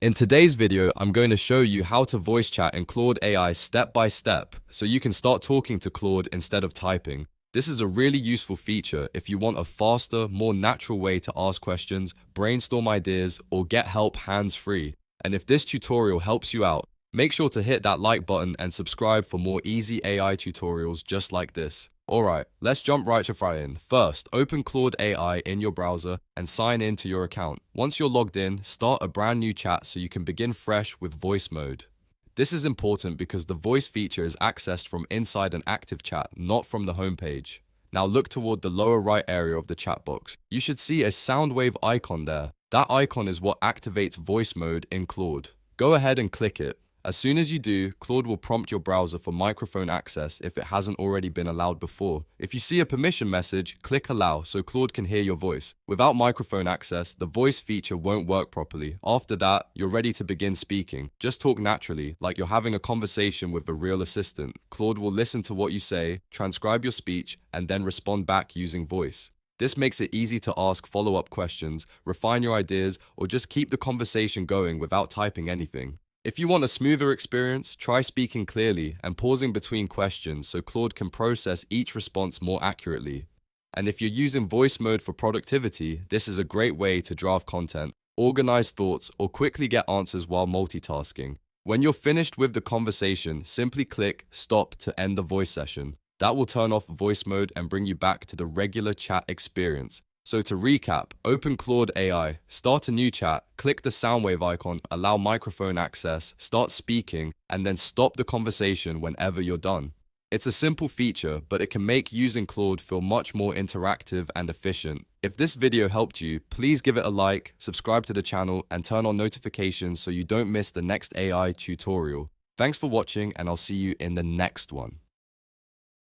In today's video, I'm going to show you how to voice chat in Claude AI step by step, so you can start talking to Claude instead of typing. This is a really useful feature if you want a faster, more natural way to ask questions, brainstorm ideas, or get help hands-free. And if this tutorial helps you out, make sure to hit that like button and subscribe for more easy AI tutorials just like this. Alright, let's jump right to frying. First, open Claude AI in your browser and sign in to your account. Once you're logged in, start a brand new chat so you can begin fresh with voice mode. This is important because the voice feature is accessed from inside an active chat, not from the homepage. Now look toward the lower right area of the chat box. You should see a sound wave icon there. That icon is what activates voice mode in Claude. Go ahead and click it. As soon as you do, Claude will prompt your browser for microphone access if it hasn't already been allowed before. If you see a permission message, click Allow so Claude can hear your voice. Without microphone access, the voice feature won't work properly. After that, you're ready to begin speaking. Just talk naturally, like you're having a conversation with a real assistant. Claude will listen to what you say, transcribe your speech, and then respond back using voice. This makes it easy to ask follow-up questions, refine your ideas, or just keep the conversation going without typing anything. If you want a smoother experience, try speaking clearly and pausing between questions so Claude can process each response more accurately. And if you're using voice mode for productivity, this is a great way to draft content, organize thoughts, or quickly get answers while multitasking. When you're finished with the conversation, simply click Stop to end the voice session. That will turn off voice mode and bring you back to the regular chat experience. So to recap, open Claude AI, start a new chat, click the soundwave icon, allow microphone access, start speaking, and then stop the conversation whenever you're done. It's a simple feature, but it can make using Claude feel much more interactive and efficient. If this video helped you, please give it a like, subscribe to the channel, and turn on notifications so you don't miss the next AI tutorial. Thanks for watching, and I'll see you in the next one.